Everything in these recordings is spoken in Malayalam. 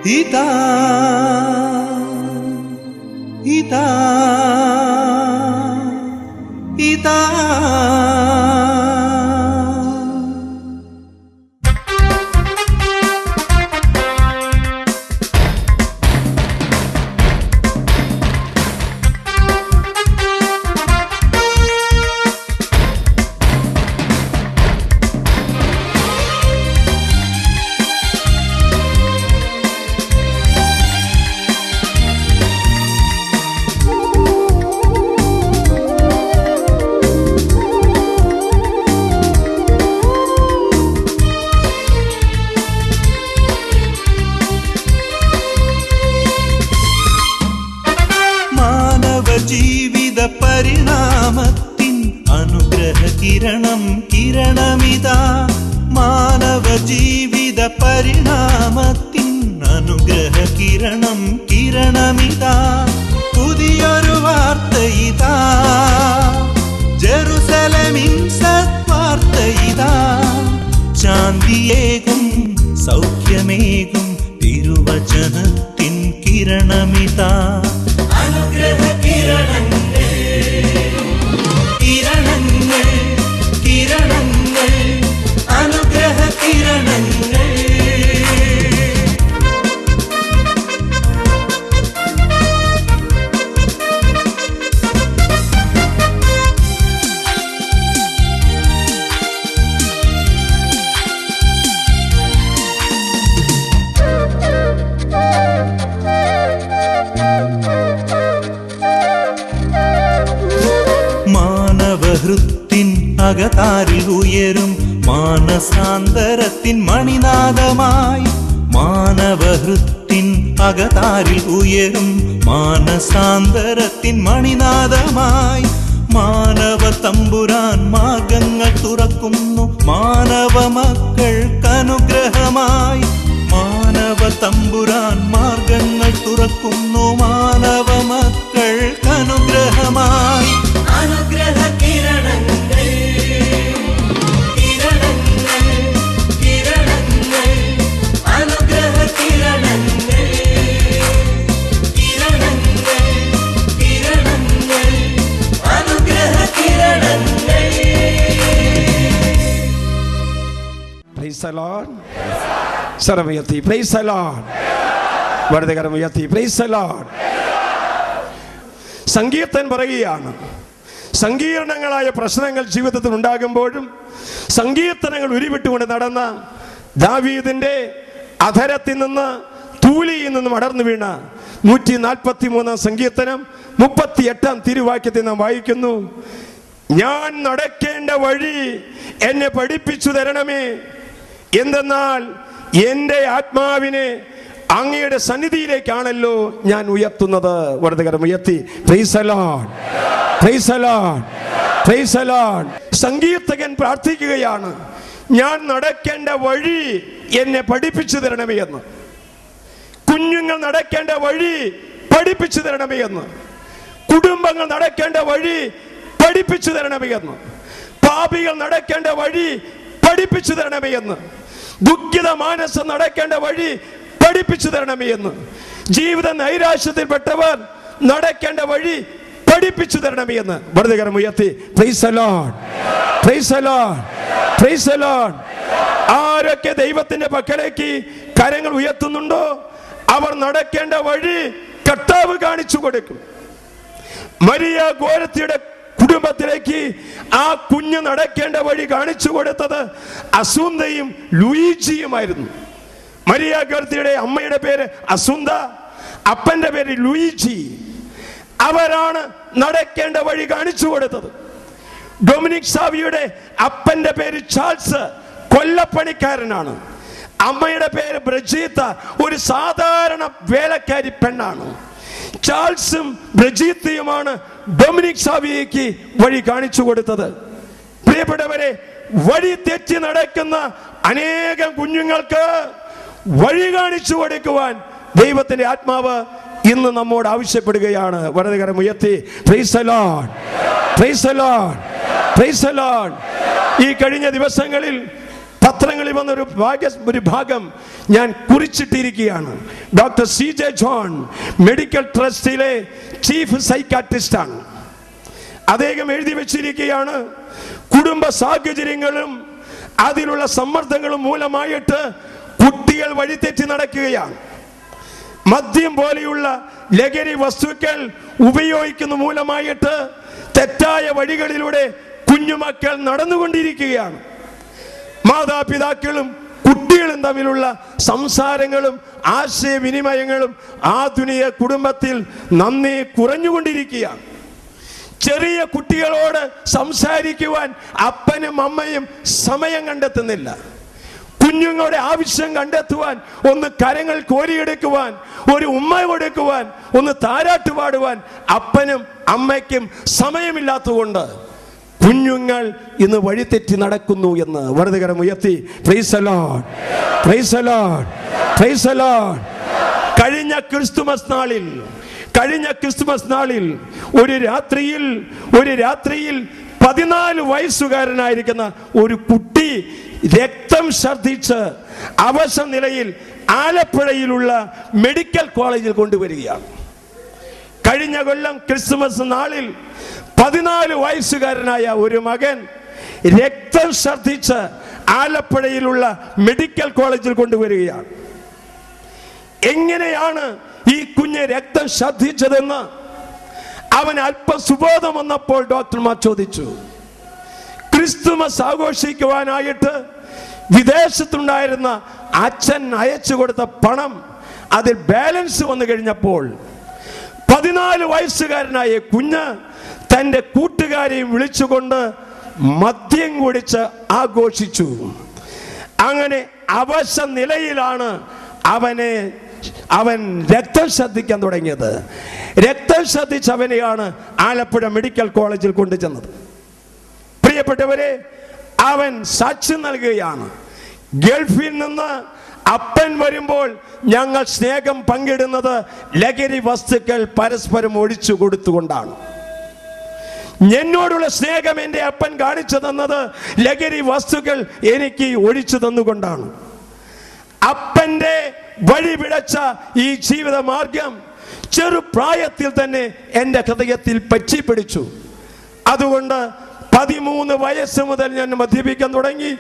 ഇതാ ഇതാ ഇതാ ജീവിത പരിണാമത്തിൻ അനുഗ്രഹ കിരണം കിരണമിതാ. മാനവ ജീവിത പരിണാമത്തിൻ അനുഗ്രഹ കിരണം കിരണമിതാ. പുതിയൊരു വാർത്ത ഇതാ, ജെറുസലമിൻ സത്വാർത്ത ഇതാ. ശാന്തിയേകും സൗഖ്യമേകും തിരുവചനത്തിൻ കിരണമിതാ. അനുഗ്രഹ കിരണങ്ങൾ കിരണങ്ങൾ കിരണങ്ങൾ അനുഗ്രഹ കിരണങ്ങൾ. മാനവഹൃത്തിൻ അകതാരിൽ ഉയരും മാനസാന്തരത്തിൻ മണിനാദമായി. മാനവഹൃത്തിൻ അകതാരിൽ ഉയരും മാനസാന്തരത്തിൻ മണിനാദമായി. മാനവ തമ്പുരാൻ മാർഗങ്ങൾ തുറക്കുന്നു മാനവ മക്കൾക്കനുഗ്രഹമായി. മാനവ തമ്പുരാൻ മാർഗങ്ങൾ തുറക്കുന്നു മാനവ മക്കൾക്കനുഗ്രഹമായി. അനുഗ്രഹ കിരണങ്ങൾ കിരണങ്ങൾ കിരണങ്ങൾ അനുഗ്രഹ കിരണങ്ങൾ കിരണങ്ങൾ കിരണങ്ങൾ അനുഗ്രഹ കിരണങ്ങൾ. Praise the Lord. സ്വരമുയർത്തി പ്രൈസ് ദി ലോർഡ്. വലത് കരം ഉയർത്തി പ്രൈസ് ദി ലോർഡ്. സങ്കീർത്തൻ പറയുകയാണ്, സങ്കീർണങ്ങളായ പ്രശ്നങ്ങൾ ജീവിതത്തിൽ ഉണ്ടാകുമ്പോഴും സങ്കീർത്തനങ്ങൾ ഉരുവിട്ടുകൊണ്ട് നടന്ന ദാവീദിന്റെ അധരത്തിൽ നിന്ന് തൂലിയിൽ നിന്നും അടർന്നു വീണ 143 സങ്കീർത്തനം 38 തിരുവാക്യത്തിൽ നാം വായിക്കുന്നു. ഞാൻ നടക്കേണ്ട വഴി എന്നെ പഠിപ്പിച്ചു തരണമേ, എന്തെന്നാൽ എൻ്റെ ആത്മാവിനെ അങ്ങയുടെ സന്നിധിയിലേക്കാണല്ലോ ഞാൻ ഉയർത്തുന്നത്. വലതുകരം ഉയർത്തി praise the Lord, praise the Lord, praise the Lord. സങ്കീർത്തകൻ പ്രാർത്ഥിക്കുകയാണ്, ഞാൻ നടക്കേണ്ട വഴി എന്നെ പഠിപ്പിച്ചു തരണമേ എന്ന്. കുഞ്ഞുങ്ങൾ നടക്കേണ്ട വഴി പഠിപ്പിച്ചു തരണമേ എന്ന്. കുടുംബങ്ങൾ നടക്കേണ്ട വഴി പഠിപ്പിച്ചു തരണമേ എന്ന്. പാപികൾ നടക്കേണ്ട വഴി പഠിപ്പിച്ചു തരണമേ എന്ന്. ദുഃഖിത മാനസം നടക്കേണ്ട വഴി പഠിപ്പിച്ചു തരണമേ എന്ന്. ജീവിത നൈരാശ്യത്തിൽപ്പെട്ടവർ നടക്കേണ്ട വഴി പഠിപ്പിച്ചു തരണമേ എന്ന്. വലതുകരം ഉയർത്തി praise the Lord, praise the Lord, praise the Lord. ആരൊക്കെ ദൈവത്തിന്റെ പക്കലേക്ക് കരങ്ങൾ ഉയർത്തുന്നുണ്ടോ അവർ നടക്കേണ്ട വഴി കർത്താവ് കാണിച്ചു കൊടുക്കും. മരിയ ഗോരത്തിയുടെ കുടുംബത്തിലേക്ക് ആ കുഞ്ഞ് നടക്കേണ്ട വഴി കാണിച്ചു കൊടുത്തത് അസുന്തയും ലൂയിജിയുമായിരുന്നു. മരിയ ഗോരത്തിയുടെ അമ്മയുടെ പേര് അസുന്ത, അപ്പന്റെ പേര് ലൂയിജി. അവരാണ് നടക്കേണ്ട വഴി കാണിച്ചു കൊടുത്തത്. ഡൊമിനിക് സാവിയുടെ അപ്പന്റെ പേര് ചാൾസ്, കൊല്ലപ്പണിക്കാരനാണ്. അമ്മയുടെ പേര് ബ്രജീത്ത, ഒരു സാധാരണ വേലക്കാരി പെണ്ണാണ്. ചാൾസും ബ്രജീത്തയുമാണ് ഡൊമിനിക് സാവിയയ്ക്ക് വഴി കാണിച്ചു കൊടുത്തത്. പ്രിയപ്പെട്ടവരെ, വഴി തെറ്റി നടക്കുന്ന അനേകം കുഞ്ഞുങ്ങൾക്ക് വഴി കാണിച്ചു കൊടുക്കുവാൻ ദൈവത്തിന്റെ ആത്മാവ് ഇന്ന് നമ്മോട് ആവശ്യപ്പെടുകയാണ്. വലതുകരം ഉയർത്തി praise the Lord, praise the Lord, praise the Lord. ഈ കഴിഞ്ഞ ദിവസങ്ങളിൽ പത്രങ്ങളിൽ വന്ന ഒരു ഭാഗം ഞാൻ കുറിച്ചിട്ടിരിക്കുകയാണ്. ഡോക്ടർ CJ ജോൺ മെഡിക്കൽ ട്രസ്റ്റിലെ ചീഫ് സൈക്കാട്രിസ്റ്റാണ്. അദ്ദേഹം എഴുതി വെച്ചിരിക്കുകയാണ്, കുടുംബ സാഹചര്യങ്ങളും അതിലുള്ള സമ്മർദ്ദങ്ങളും മൂലമായിട്ട് കുട്ടികൾ വഴിതെറ്റി നടക്കുകയാണ്. മദ്യം പോലെയുള്ള ലഹരി വസ്തുക്കൾ ഉപയോഗിക്കുന്ന മൂലമായിട്ട് തെറ്റായ വഴികളിലൂടെ കുഞ്ഞുമക്കൾ നടന്നുകൊണ്ടിരിക്കുകയാണ്. മാതാപിതാക്കളും കുട്ടികളും തമ്മിലുള്ള സംസാരങ്ങളും ആശയവിനിമയങ്ങളും ആധുനിക കുടുംബത്തിൽ നന്നേ കുറഞ്ഞുകൊണ്ടിരിക്കുകയാണ്. ചെറിയ കുട്ടികളോട് സംസാരിക്കുവാൻ അപ്പനും അമ്മയും സമയം കണ്ടെത്തുന്നില്ല. കുഞ്ഞുങ്ങളുടെ ആവശ്യം കണ്ടെത്തുവാൻ, ഒന്ന് കരങ്ങൾ കോരിയെടുക്കുവാൻ, ഒരു ഉമ്മ കൊടുക്കുവാൻ, ഒന്ന് താരാട്ട് പാടുവാൻ അപ്പനും അമ്മയ്ക്കും സമയമില്ലാത്തതുകൊണ്ട് കുഞ്ഞുങ്ങൾ ഇന്ന് വഴിതെറ്റി നടക്കുന്നു എന്ന് വലതുകരം ഉയർത്തി praise the Lord, praise the Lord, praise the Lord. കഴിഞ്ഞ ക്രിസ്തുമസ് നാളിൽ ഒരു രാത്രിയിൽ 14 വയസ്സുകാരനായിരിക്കുന്ന ഒരു കുട്ടി രക്തം ഛർദ്ദിച്ച് അവശ നിലയിൽ ആലപ്പുഴയിലുള്ള മെഡിക്കൽ കോളേജിൽ കൊണ്ടുവരികയാണ്. കഴിഞ്ഞ കൊല്ലം ക്രിസ്തുമസ് നാളിൽ 14 വയസ്സുകാരനായ ഒരു മകൻ രക്തം ഛർദ്ദിച്ച് ആലപ്പുഴയിലുള്ള മെഡിക്കൽ കോളേജിൽ കൊണ്ടുവരികയാണ്. എങ്ങനെയാണ് ഈ കുഞ്ഞ് രക്തം ഛർദ്ദിച്ചതെന്ന് അവൻ അല്പ സുബോധം വന്നപ്പോൾ ഡോക്ടർമാർ ചോദിച്ചു. ക്രിസ്തുമസ് ആഘോഷിക്കുവാനായിട്ട് വിദേശത്തുണ്ടായിരുന്ന അച്ഛൻ അയച്ചു കൊടുത്ത പണം അതിൽ ബാലൻസ് വന്നു കഴിഞ്ഞപ്പോൾ 14 വയസ്സുകാരനായ കുഞ്ഞ് തൻ്റെ കൂട്ടുകാരെയും വിളിച്ചുകൊണ്ട് മദ്യം കുടിച്ച് ആഘോഷിച്ചു. അങ്ങനെ അവശ നിലയിലാണ് അവൻ രക്തം ശ്രദ്ധിക്കാൻ തുടങ്ങിയത്. രക്തം ശ്രദ്ധിച്ച് അവനെയാണ് ആലപ്പുഴ മെഡിക്കൽ കോളേജിൽ കൊണ്ടുചെന്നത്. പ്രിയപ്പെട്ടവരെ, അവൻ സാക്ഷ്യം നൽകുകയാണ്. ഗൾഫിൽ നിന്ന് അപ്പൻ വരുമ്പോൾ ഞങ്ങൾ സ്നേഹം പങ്കിടുന്നത് ലഹരി വസ്തുക്കൾ പരസ്പരം ഒഴിച്ചു കൊടുത്തുകൊണ്ടാണ്. എന്നോടുള്ള സ്നേഹം എൻ്റെ അപ്പൻ കാണിച്ചു തന്നത് ലഹരി വസ്തുക്കൾ എനിക്ക് ഒഴിച്ചു തന്നുകൊണ്ടാണ്. അപ്പൻ്റെ വഴി പിഴച്ച ഈ ജീവിത മാർഗം ചെറുപ്രായത്തിൽ തന്നെ എൻ്റെ ഹൃദയത്തിൽ പറ്റിപ്പിടിച്ചു. അതുകൊണ്ട് 13 വയസ്സ് മുതൽ ഞാൻ മദ്യപിക്കാൻ തുടങ്ങി.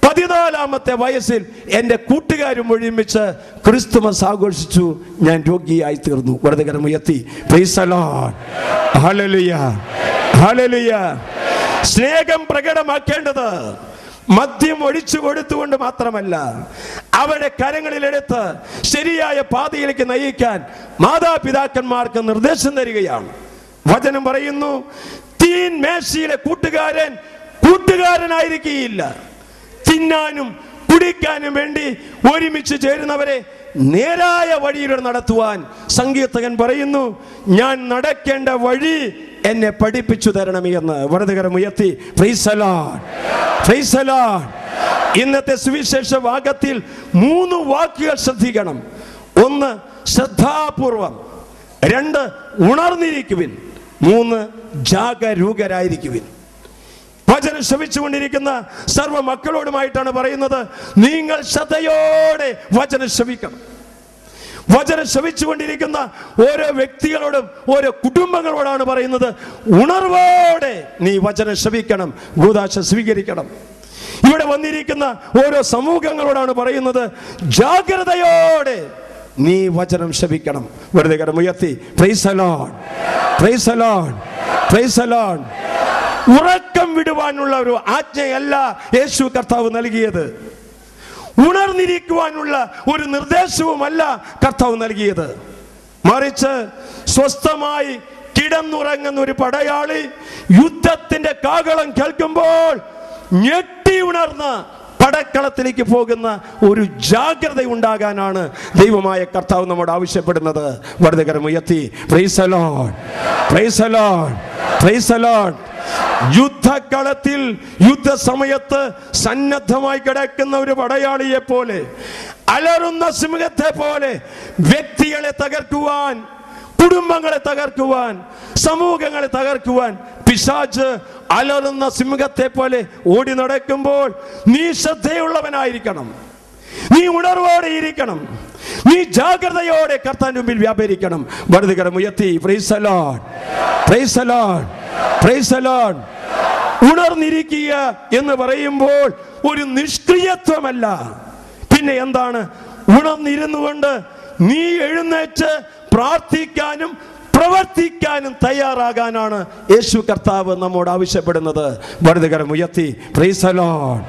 14-ാമത്തെ വയസ്സിൽ എൻ്റെ കൂട്ടുകാരും ഒരുമിച്ച് ക്രിസ്തുമസ് ആഘോഷിച്ചു. ഞാൻ രോഗിയായി തീർന്നു. വലതുകരം ഉയർത്തി praise the Lord, hallelujah, hallelujah. സ്നേഹം പ്രകടമാക്കേണ്ടത് മദ്യം ഒഴിച്ചു കൊടുത്തുകൊണ്ട് മാത്രമല്ല, അവരുടെ കരങ്ങളിലെടുത്ത് ശരിയായ പാതയിലേക്ക് നയിക്കാൻ മാതാപിതാക്കന്മാർക്ക് നിർദ്ദേശം തരികയാണ്. വചനം പറയുന്നു, തീൻ മേശയിലെ കൂട്ടുകാരനായിരിക്കുകയില്ല. തിന്നാനും കുടിക്കാനും വേണ്ടി ഒരുമിച്ച് ചേരുന്നവരെ നേരായ വഴിയിലൂടെ നടത്തുവാൻ സങ്കീർത്തകൻ പറയുന്നു, ഞാൻ നടക്കേണ്ട വഴി എന്നെ പഠിപ്പിച്ചു തരണമേ എന്ന്. വലതുകരം ഉയർത്തി praise the Lord, praise the Lord. ഇന്നത്തെ സുവിശേഷ ഭാഗത്തിൽ 3 വാക്കുകൾ ശ്രദ്ധിക്കണം. 1, ശ്രദ്ധാപൂർവം. 2, ഉണർന്നിരിക്കുവിൻ. 3, ജാഗരൂകരായിരിക്കുവിൻ. വചനം ശ്രവിച്ചുകൊണ്ടിരിക്കുന്ന സർവ്വ മക്കളോടുമായിട്ടാണ് പറയുന്നത്, നിങ്ങൾ ശ്രദ്ധയോടെ വചനം ശ്രവിക്കണം. വചനം ശ്രവിച്ചുകൊണ്ടിരിക്കുന്ന ഓരോ വ്യക്തികളോടും ഓരോ കുടുംബങ്ങളോടാണ് പറയുന്നത്, ഉണർവോടെ നീ വചനം ശ്രവിക്കണം, ഭൂദാശ സ്വീകരിക്കണം. ഇവിടെ വന്നിരിക്കുന്ന ഓരോ സമൂഹങ്ങളോടാണ് പറയുന്നത്, ജാഗ്രതയോടെ നീ വചനം ശ്രവിക്കണം. വെറുതെ കരം ഉയർത്തി praise the Lord, praise the Lord, praise the Lord. ഉറക്കം വിടുവാനുള്ള ഒരു ആജ്ഞയല്ല യേശു കർത്താവ് നൽകിയത്. ഉണർന്നിരിക്കുവാനുള്ള ഒരു നിർദ്ദേശവുമല്ല കർത്താവ് നൽകിയത്. മറിച്ച് സ്വസ്ഥമായി കിടന്നുറങ്ങുന്ന ഒരു പടയാളി യുദ്ധത്തിന്റെ കാഹളം കേൾക്കുമ്പോൾ ഞെട്ടി ഉണർന്ന് പടക്കളത്തിലേക്ക് പോകുന്ന ഒരു ജാഗ്രത ഉണ്ടാകാനാണ് ദൈവമായ കർത്താവ് നമ്മോട് ആവശ്യപ്പെടുന്നത്. വലതുകരം ഉയർത്തി praise the Lord, praise the Lord, praise the Lord. യുദ്ധക്കളത്തിൽ യുദ്ധസമയത്ത് സന്നദ്ധമായി കിടക്കുന്ന ഒരു പടയാളിയെ പോലെ, അലറുന്ന സിംഹത്തെ പോലെ വ്യക്തികളെ തകർക്കുവാൻ, കുടുംബങ്ങളെ തകർക്കുവാൻ, സമൂഹങ്ങളെ തകർക്കുവാൻ പിശാച് അലറുന്ന സിംഹത്തെ പോലെ ഓടി നടക്കുമ്പോൾ നീ ശ്രദ്ധയുള്ളവനായിരിക്കണം, നീ ഉണർവോടെ ഇരിക്കണം, നീ ജാഗ്രതയോടെ കർത്താവിന്റെ മുമ്പിൽ വ്യാപരിക്കണം. വലതുകരം ഉയർത്തി praise the Lord, praise the Lord, praise the Lord. ഉണർന്നിരിക്കുക എന്ന് പറയുമ്പോൾ ഒരു നിഷ്ക്രിയത്വമല്ല, പിന്നെ എന്താണ്? ഉണർന്നിരുന്നു കൊണ്ട് നീ എഴുന്നേറ്റ് പ്രാർത്ഥിക്കാനും പ്രവർത്തിക്കാനും തയ്യാറാകാനാണ് യേശു കർത്താവ് നമ്മോട് ആവശ്യപ്പെടുന്നത്. വലതുകരം ഉയർത്തി praise the Lord,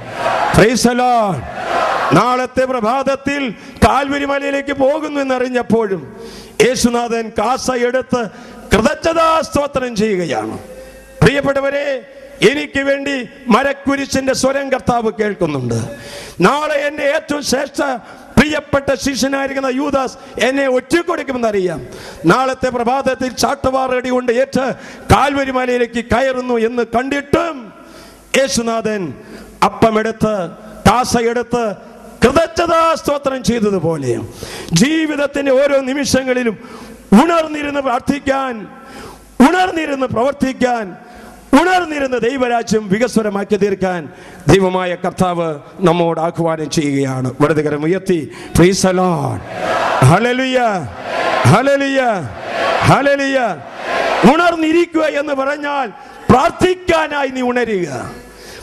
praise the Lord. നാളത്തെ പ്രഭാതത്തിൽ കാൽവരി മലയിലേക്ക് പോകുന്നു എന്നറിഞ്ഞപ്പോഴും യേശുനാഥൻ കാസ എടുത്ത് കൃതജ്ഞതാ സ്തോത്രം ചെയ്യുകയാണ്. പ്രിയപ്പെട്ടവരെ, എനിക്ക് വേണ്ടി മരക്കുരിശിന്റെ സ്വരം കർത്താവ് കേൾക്കുന്നുണ്ട്. നാളെ എൻ്റെ ഏറ്റവും ശ്രേഷ്ഠ പ്രിയപ്പെട്ട ശിഷ്യനായിരിക്കുന്ന യൂദാസ് എന്നെ ഒറ്റിക്കൊടുക്കുമെന്നറിയാം. നാളത്തെ പ്രഭാതത്തിൽ ചാട്ടുവാറടി കൊണ്ട് ഏറ്റ് കാൽവരി മലയിലേക്ക് കയറുന്നു എന്ന് കണ്ടിട്ടും യേശുനാഥൻ അപ്പമെടുത്ത് കാസയെടുത്ത് കൃതജ്ഞതാ സ്തോത്രം ചെയ്തതുപോലെ ജീവിതത്തിന്റെ ഓരോ നിമിഷങ്ങളിലും ഉണർന്നിരുന്ന് പ്രാർത്ഥിക്കാൻ, ഉണർന്നിരുന്ന് പ്രവർത്തിക്കാൻ, ഉണർന്നിരുന്ന് ദൈവരാജ്യം വികസ്വരമാക്കി തീർക്കാൻ ദൈവമായ കർത്താവ് നമ്മോട് ആഹ്വാനം ചെയ്യുകയാണ്. വലതുകരം ഉയർത്തി praise the Lord, hallelujah, hallelujah, hallelujah. ഉണർന്നിരിക്കുക എന്ന് പറഞ്ഞാൽ പ്രാർത്ഥിക്കാനായി നീ ഉണരുക.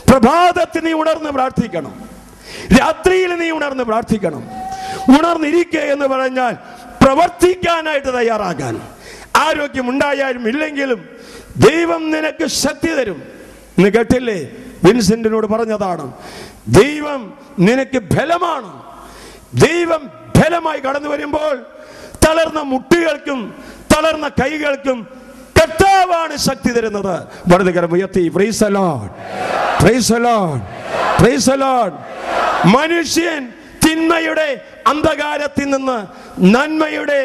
പ്രഭാതത്തിൽ നീ ഉണർന്ന് പ്രാർത്ഥിക്കണം, രാത്രിയിൽ നീ ഉണർന്ന് പ്രാർത്ഥിക്കണം. ഉണർന്നിരിക്കുക എന്ന് പറഞ്ഞാൽ പ്രവർത്തിക്കാനായിട്ട് തയ്യാറാകാൻ. ആരോഗ്യമുണ്ടായാലും ഇല്ലെങ്കിലും ദൈവം നിനക്ക് ശക്തി തരും. ഇന്ന് കേട്ടില്ലേ, വിൻസെന്റിനോട് പറഞ്ഞതാണ്, ദൈവം നിനക്ക് ബലമാണ്. ദൈവം ബലമായി കടന്നു വരുമ്പോൾ തളർന്ന മുട്ടുകൾക്കും തളർന്ന കൈകൾക്കും കർത്താവാണ് ശക്തി തരുന്നത്. വലതുകരം ഉയർത്തി praise the Lord, praise the Lord, praise the Lord. മനുഷ്യൻ തിന്മയുടെ അന്ധകാരത്തിൽ നിന്ന് നന്മയുടെ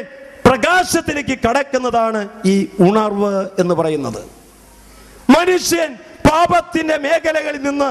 പ്രകാശത്തിലേക്ക് കടക്കുന്നതാണ് ഈ ഉണർവ് എന്ന് പറയുന്നത്. മനുഷ്യൻ പാപത്തിന്റെ മേഖലകളിൽ നിന്ന്